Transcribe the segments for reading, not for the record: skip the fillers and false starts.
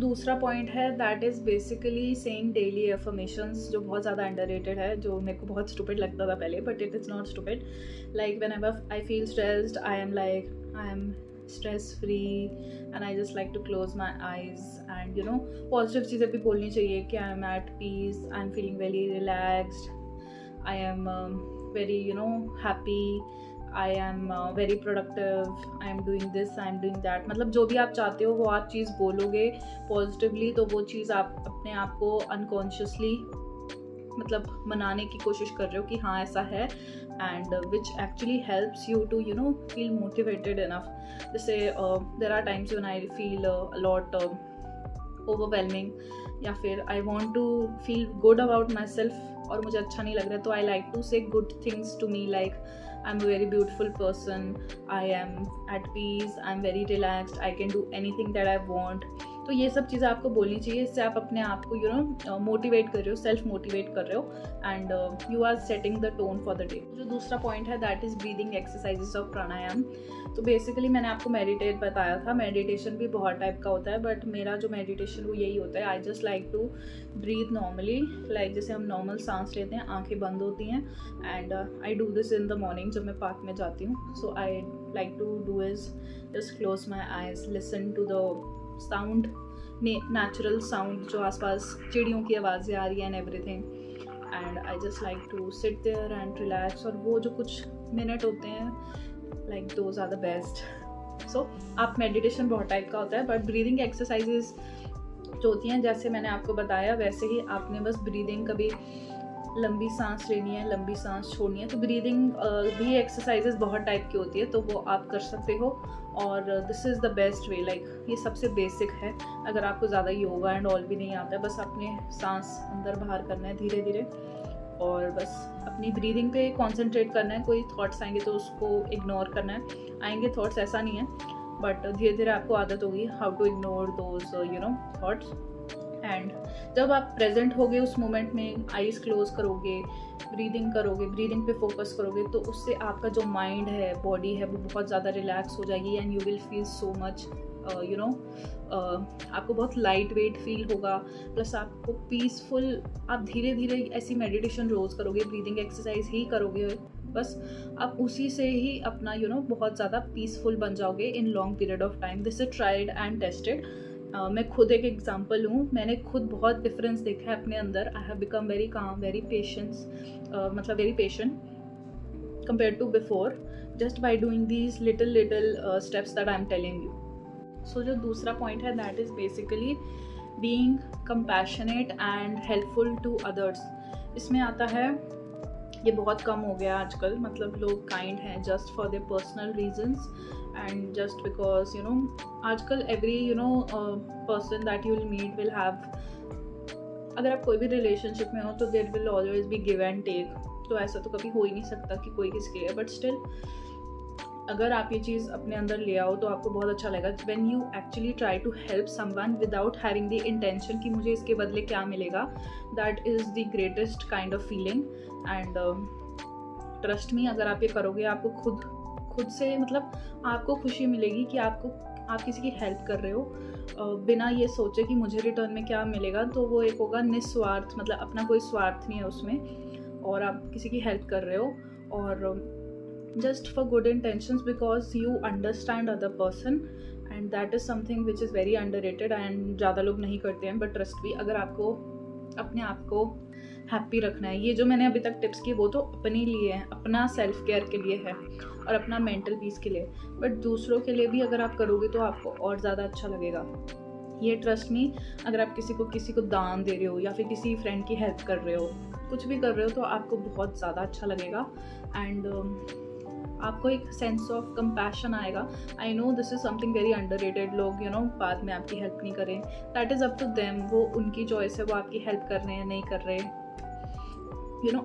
दूसरा पॉइंट है that is basically saying daily affirmations, जो बहुत ज़्यादा अंडररेटेड है, जो मेरे को बहुत स्टूपिड लगता था पहले, but it is not stupid. Like when I feel stressed, I am stress free and I just like to close my eyes and positive चीज़ें भी बोलनी चाहिए कि I am at peace, I am feeling very relaxed, I am very happy, I am very productive, I am doing this, I am doing that. मतलब जो भी आप चाहते हो वो आप चीज़ बोलोगे पॉजिटिवली, तो वो चीज़ आप अपने आप को अनकॉन्शियसली मतलब मनाने की कोशिश कर रहे हो कि हाँ ऐसा है, and which actually helps you to feel motivated enough. जैसे there are times when I feel a lot overwhelming, या फिर I want to feel good about myself और मुझे अच्छा नहीं लग रहा है, तो I like to say good things to me, like I am a very beautiful person, I am at peace, I am very relaxed, I can do anything that I want. तो ये सब चीज़ें आपको बोलनी चाहिए. इससे आप अपने आप को मोटिवेट कर रहे हो, सेल्फ मोटिवेट कर रहे हो, and you are setting the tone for the day. जो दूसरा पॉइंट है that is breathing exercises of pranayama. तो बेसिकली मैंने आपको मेडिटेट बताया था. मेडिटेशन भी बहुत टाइप का होता है, बट मेरा जो मेडिटेशन वो यही होता है. I just like to breathe normally, like जैसे हम नॉर्मल सांस लेते हैं, आंखें बंद होती हैं, and I do this in the morning जब मैं पार्क में जाती हूँ. So I like to do is just close my eyes, listen to the sound, natural sound जो आसपास चिड़ियों की आवाज़ें आ रही हैं and everything, and I just like to sit there and relax. और वो जो कुछ मिनट होते हैं, like those are the best. So आप मेडिटेशन बहुत टाइप का होता है, बट ब्रीदिंग एक्सरसाइजेज जो होती हैं जैसे मैंने आपको बताया वैसे ही आपने बस ब्रीदिंग, कभी लंबी सांस लेनी है, लंबी सांस छोड़नी है, तो ब्रीदिंग भी एक्सरसाइजेज बहुत टाइप की होती है, तो वो आप कर सकते हो. और this is the best way, like ये सबसे बेसिक है. अगर आपको ज़्यादा योगा एंड ऑल भी नहीं आता है, बस अपने सांस अंदर बाहर करना है धीरे धीरे, और बस अपनी ब्रीदिंग पे कंसंट्रेट करना है. कोई थॉट्स आएंगे तो उसको इग्नोर करना है. आएंगे थॉट्स ऐसा नहीं है, बट धीरे धीरे आपको आदत होगी how to ignore those thoughts. And जब आप प्रेजेंट होगे उस मोमेंट में, आईज क्लोज करोगे, ब्रीदिंग पे फोकस करोगे, तो उससे आपका जो माइंड है, बॉडी है, वो बहुत ज़्यादा रिलैक्स हो जाएगी, and you will feel so much आपको बहुत लाइट वेट फील होगा, प्लस आपको पीसफुल. आप धीरे धीरे ऐसी मेडिटेशन रोज़ करोगे, ब्रीदिंग एक्सरसाइज ही करोगे, बस आप उसी से ही अपना बहुत ज़्यादा पीसफुल बन जाओगे in long period of time. This is tried and tested. मैं खुद एक एग्जाम्पल हूँ. मैंने खुद बहुत डिफरेंस देखा है अपने अंदर. I have become very calm, very patient compare to before, just by doing these little steps that I am telling you. So जो दूसरा पॉइंट है that is basically being compassionate and helpful to others. इसमें आता है, ये बहुत कम हो गया आजकल, मतलब लोग काइंड हैं just for their personal reasons and just because आजकल every person that you will meet will have, अगर आप कोई भी रिलेशनशिप में हो तो there will always be give and take. तो ऐसा तो कभी हो ही नहीं सकता कि कोई किसके लिए, बट स्टिल अगर आप ये चीज़ अपने अंदर ले आओ तो आपको बहुत अच्छा लगेगा. When you actually try to help someone without having the intention कि मुझे इसके बदले क्या मिलेगा, that is the greatest kind of feeling. And trust me, अगर आप ये करोगे आपको खुद से मतलब आपको खुशी मिलेगी कि आप किसी की हेल्प कर रहे हो बिना ये सोचे कि मुझे रिटर्न में क्या मिलेगा. तो वो एक होगा निस्वार्थ, मतलब अपना कोई स्वार्थ नहीं है उसमें, और आप किसी की हेल्प कर रहे हो और just for good intentions because you understand other person, and that is something which is very underrated and ज़्यादा लोग नहीं करते हैं. but trust me, अगर आपको अपने आप को हैप्पी रखना है, ये जो मैंने अभी तक टिप्स किए वो तो अपने लिए है, अपना सेल्फ केयर के लिए है और अपना मेंटल पीस के लिए, बट दूसरों के लिए भी अगर आप करोगे तो आपको और ज़्यादा अच्छा लगेगा. ये ट्रस्ट मी, अगर आप किसी को दान दे रहे हो या फिर किसी फ्रेंड की हेल्प कर रहे हो, कुछ भी कर रहे हो, तो आपको बहुत ज़्यादा अच्छा लगेगा एंड आपको एक सेंस ऑफ कंपैशन आएगा. I know this is something very underrated. लोग बाद में आपकी हेल्प नहीं करें, that is up to them, वो उनकी चॉइस है, वो आपकी हेल्प कर रहे हैं नहीं कर रहे.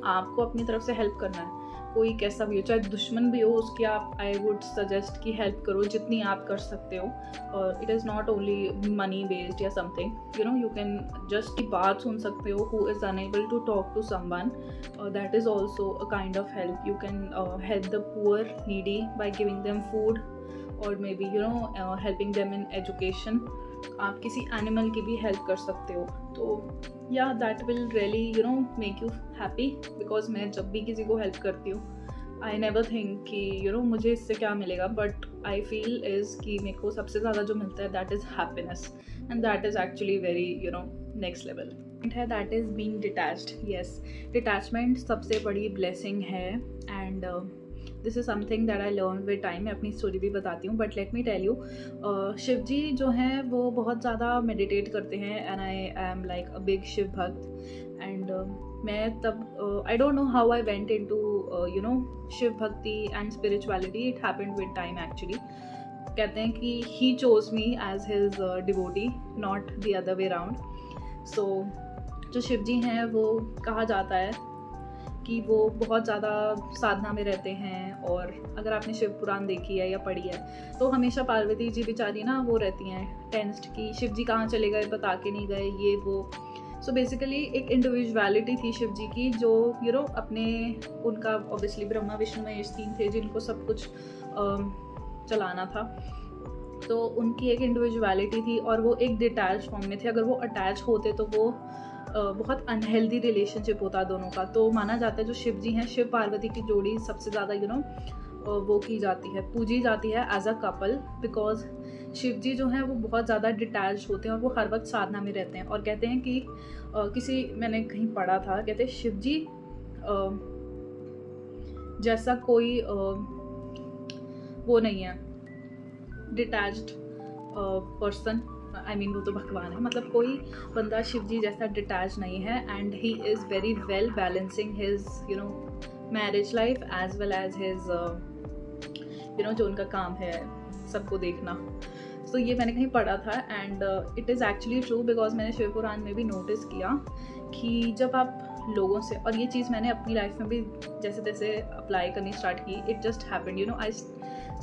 आपको अपनी तरफ से हेल्प करना है, कोई कैसा भी हो, चाहे दुश्मन भी हो, उसकी आप आई वुड सजेस्ट कि हेल्प करो जितनी आप कर सकते हो. और it is not only money based या समथिंग, यू कैन जस्ट की बात सुन सकते हो. Who is unable to talk to someone, that is also a kind of help. You can help the poor needy by giving them food, or maybe helping them in education. आप किसी animal की भी help कर सकते हो। तो या that will really you know make you happy, because मैं जब भी किसी को हेल्प करती हूँ आई नेवर थिंक कि यू नो मुझे इससे क्या मिलेगा, बट आई फील इज़ कि मेरे को सबसे ज़्यादा जो मिलता है that is happiness, and that is actually very you know next level है। That is being detached. Yes, detachment सबसे बड़ी ब्लेसिंग है, and this is something that I learn with time. मैं अपनी स्टोरी भी बताती हूँ, but let me tell you, Shiv ji जो हैं वो बहुत ज़्यादा मेडिटेट करते हैं, and I am like a big Shiv bhakt. And मैं तब I don't know how I went into you know Shiv bhakti and spirituality, it happened with time actually. कहते हैं कि he chose me as his devotee, not the other way round. So जो शिव जी हैं वो कहा जाता है कि वो बहुत ज़्यादा साधना में रहते हैं, और अगर आपने शिव पुराण देखी है या पढ़ी है तो हमेशा पार्वती जी बेचारी ना वो रहती हैं टेंस्ड कि शिव जी कहाँ चले गए, बता के नहीं गए, ये वो। सो बेसिकली एक इंडिविजुअलिटी थी शिव जी की, जो यू नो अपने, उनका ऑब्वियसली ब्रह्मा विष्णु महेश तीन थे जिनको सब कुछ चलाना था, तो उनकी एक इंडिविजुअलिटी थी और वो एक डिटैच फॉर्म में थे। अगर वो अटैच होते तो वो बहुत अनहेल्दी रिलेशनशिप होता दोनों का। तो माना जाता है जो शिव जी हैं, शिव पार्वती की जोड़ी सबसे ज़्यादा यू नो वो की जाती है, पूजी जाती है as a couple, because Shiv ji जो हैं वो बहुत ज़्यादा डिटैच होते हैं और वो हर वक्त साधना में रहते हैं। और कहते हैं कि किसी, मैंने कहीं पढ़ा था, कहते हैं शिव जी जैसा कोई वो नहीं है डिटैच्ड पर्सन, आई मीन वो तो भगवान है, मतलब कोई बंदा शिव जी जैसा डिटैच नहीं है, and he is very well balancing his you know marriage life as well as his you know जो उनका काम है सबको देखना। सो ये मैंने कहीं पढ़ा था, and it is actually true, because मैंने शिव पुराण में भी नोटिस किया कि जब आप लोगों से, और ये चीज़ मैंने अपनी लाइफ में भी जैसे तैसे अप्लाई करनी स्टार्ट की, it just happened you know,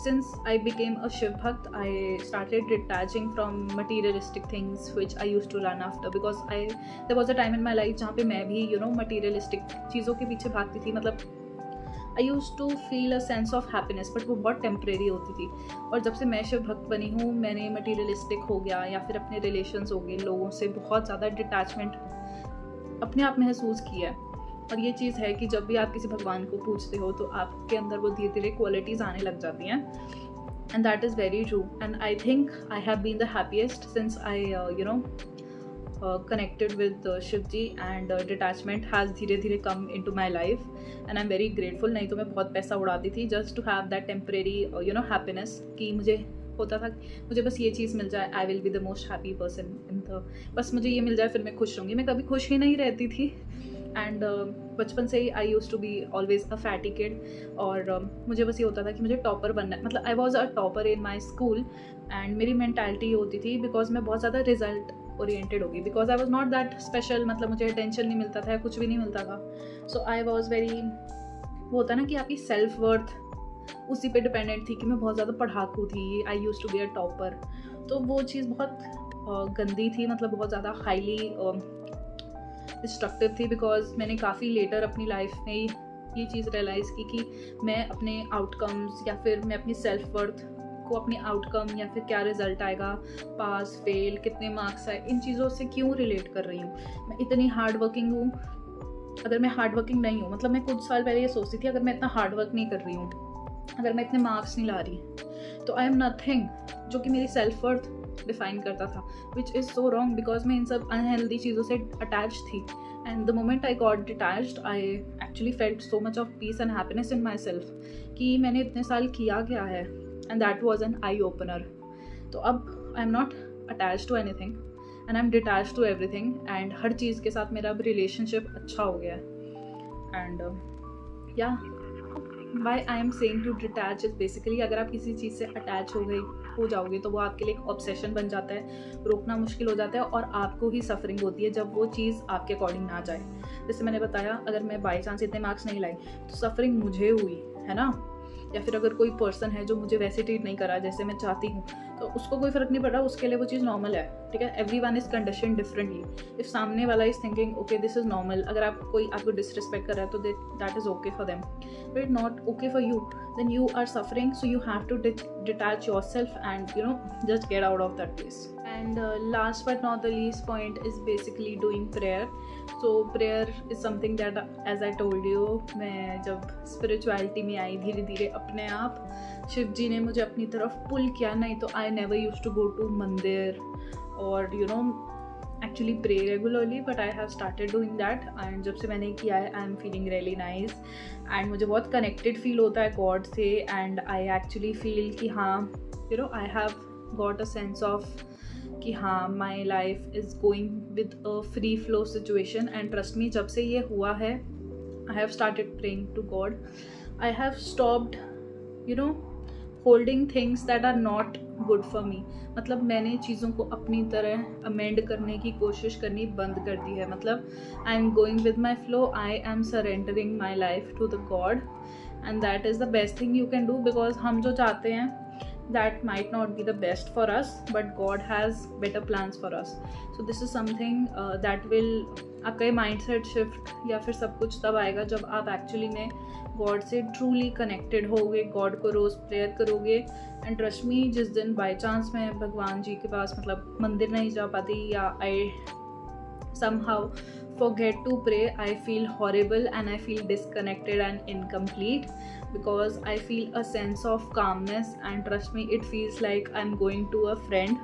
since I became a Shiv Bhakt, I started detaching from materialistic things which I used to run after, because there was a time in my life जहाँ पे मैं भी you know materialistic चीज़ों के पीछे भागती थी। मतलब I used to feel a sense of happiness, but वो बहुत temporary होती थी। और जब से मैं शिव भक्त बनी हूँ, मैंने materialistic हो गया या फिर अपने relations हो गए लोगों से बहुत ज़्यादा detachment अपने आप महसूस किया है। और ये चीज़ है कि जब भी आप किसी भगवान को पूछते हो तो आपके अंदर वो धीरे धीरे क्वालिटीज़ आने लग जाती हैं, and that is very true. And I think I have been the happiest since I you know connected with Shiv ji, and detachment has धीरे धीरे come into my life, and I am very grateful. नहीं तो मैं बहुत पैसा उड़ाती थी just to have that temporary you know happiness, कि मुझे होता था मुझे बस ये चीज़ मिल जाए, I will be the most happy person in the, बस मुझे ये मिल जाए फिर मैं खुश रहूँगी। मैं कभी खुश ही नहीं रहती थी, एंड बचपन से ही I use to be always a fatty kid, और मुझे बस ये होता था कि मुझे टॉपर बनना है। मतलब I was a topper in my school, and मेरी मैंटेलिटी ये होती थी, बिकॉज मैं बहुत ज़्यादा रिजल्ट ओरिएंटेड होगी, because I was not that special, मतलब मुझे अटेंशन नहीं मिलता था, कुछ भी नहीं मिलता था। सो आई वॉज वेरी, वो होता ना कि आपकी सेल्फ वर्थ उसी पे डिपेंडेंट थी कि मैं बहुत ज़्यादा पढ़ाकू थी, I use to be a topper. तो वो चीज़ बहुत गंदी थी, मतलब बहुत ज़्यादा हाईली डिस्ट्रक्टिव थी, बिकॉज मैंने काफ़ी लेटर अपनी लाइफ में ये चीज़ रियलाइज़ की कि मैं अपने आउटकम्स या फिर मैं अपनी सेल्फ वर्थ को अपने आउटकम या फिर क्या रिजल्ट आएगा, पास फेल कितने मार्क्स आए, इन चीज़ों से क्यों रिलेट कर रही हूँ। मैं इतनी हार्ड वर्किंग हूँ, अगर मैं हार्ड वर्किंग नहीं हूँ, मतलब मैं कुछ साल पहले ये सोचती थी अगर मैं इतना हार्ड वर्क नहीं कर रही हूँ, अगर मैं इतने मार्क्स नहीं ला रही, तो आई एम नथिंग, जो कि मेरी सेल्फ वर्थ डिफाइन करता था, which is so wrong, because मैं इन सब अनहेल्दी चीज़ों से अटैच थी। And the moment I got detached, I actually felt so much of peace and happiness in myself कि मैंने इतने साल किया क्या है, and that was an eye opener. तो अब I am not attach to anything, and I am detach to everything, and हर चीज़ के साथ मेरा अब रिलेशनशिप अच्छा हो गया है। एंड या why I am saying to detach is basically, अगर आप किसी चीज़ से अटैच हो जाओगे तो वो आपके लिए एक ऑब्सेशन बन जाता है, रोकना मुश्किल हो जाता है, और आपको ही सफरिंग होती है जब वो चीज़ आपके अकॉर्डिंग ना जाए। जैसे मैंने बताया, अगर मैं बाई चांस इतने मार्क्स नहीं लाई तो सफरिंग मुझे हुई है ना, या फिर अगर कोई पर्सन है जो मुझे वैसे ट्रीट नहीं करा जैसे मैं चाहती हूँ, तो उसको कोई फ़र्क नहीं पड़ रहा, उसके लिए वो चीज़ नॉर्मल है, ठीक है। Everyone is condition differently. If सामने वाला is thinking okay this is normal, अगर आप कोई आपको डिसरिस्पेक्ट कर रहा है तो that is okay for them, but it not okay for you, then you are suffering, so you have to detach yourself and you know just get out of that place. And last but not the least point is basically doing prayer. So prayer is something that, as I told you, मैं जब spirituality में आई धीरे धीरे अपने आप शिव जी ने मुझे अपनी तरफ पुल किया. नहीं तो I never used to go to मंदिर और actually pray regularly, but I have started doing that. and जब से मैंने किया है I am feeling really nice and मुझे बहुत connected feel होता है God से. and I actually feel कि हाँ I have got a sense of कि हाँ my life is going with a free flow situation. and trust me, जब से ये हुआ है I have started praying to God. I have stopped holding things that are not good for me. मतलब मैंने चीज़ों को अपनी तरह अमेंड करने की कोशिश करनी बंद कर दी है. मतलब I am going with my flow. I am surrendering my life to the God, and that is the best thing you can do, because हम जो चाहते हैं that might not be the best for us, but God has better plans for us. So this is something that will आपका mindset shift या फिर सब कुछ तब आएगा जब आप एक्चुअली में गॉड से ट्रूली कनेक्टेड होगे, गॉड को रोज़ प्रेयर करोगे. एंड ट्रस्ट मी, जिस दिन बाय चांस मैं भगवान जी के पास मतलब मंदिर नहीं जा पाती या आई somehow forget to pray, I feel horrible and I feel disconnected and incomplete, because I feel a sense of calmness. and trust me, it feels like I'm going to a friend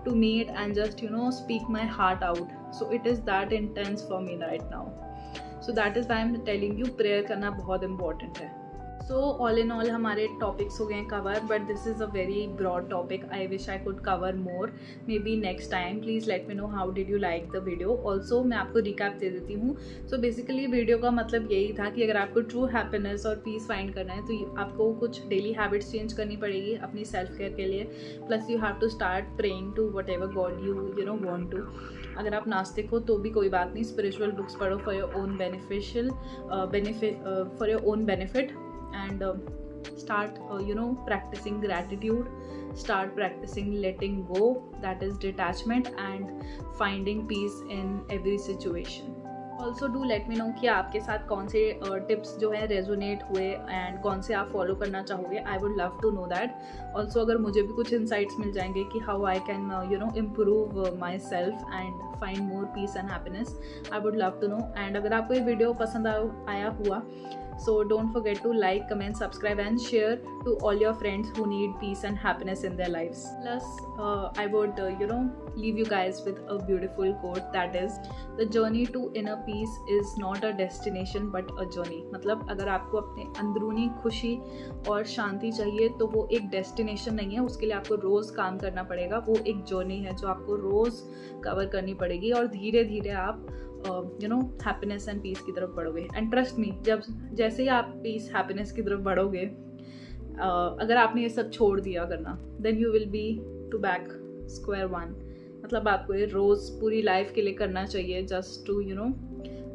to meet and just speak my heart out. so it is that intense for me right now. so that is why I'm telling you prayer करना बहुत important है. So all in all हमारे topics हो गए cover, but this is a very broad topic. I wish I could cover more. Maybe next time. Please let me know how did you like the video. Also मैं आपको recap दे देती हूँ. So basically video का मतलब यही था कि अगर आपको true happiness और peace find करना है तो आपको कुछ daily habits change करनी पड़ेगी अपनी self care के लिए. Plus you have to start praying to whatever God you want to. अगर आप नास्तिक हो तो भी कोई बात नहीं, spiritual books पढ़ो for your own for your own benefit. and start practicing gratitude, start practicing letting go, that is detachment, and finding peace in every situation. Also do let me know कि आपके साथ कौन से tips जो है resonate हुए and कौन से आप फॉलो करना चाहोगे. I would love to know that. Also अगर मुझे भी कुछ इंसाइट्स मिल जाएंगे कि how I can improve myself and find more peace and happiness, I would love to know. And अगर आपको ये वीडियो पसंद आया हुआ, so don't forget to like, comment, subscribe and share to all your friends who need peace and happiness in their lives. Plus I would leave you guys with a beautiful quote, that is, the journey to inner peace is not a destination but a journey. मतलब अगर आपको अपने अंदरूनी खुशी और शांति चाहिए तो वो एक डेस्टिनेशन नहीं है, उसके लिए आपको रोज़ काम करना पड़ेगा. वो एक जर्नी है जो आपको रोज़ कवर करनी पड़ेगी और धीरे धीरे आप हैप्पीनेस एंड पीस की तरफ बढ़ोगे. एंड ट्रस्ट मी, जैसे ही आप पीस हैप्पीनेस की तरफ बढ़ोगे, अगर आपने ये सब छोड़ दिया करना, then you will be to back square one. मतलब आपको ये रोज़ पूरी लाइफ के लिए करना चाहिए, just to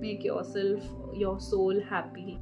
make yourself, your soul happy.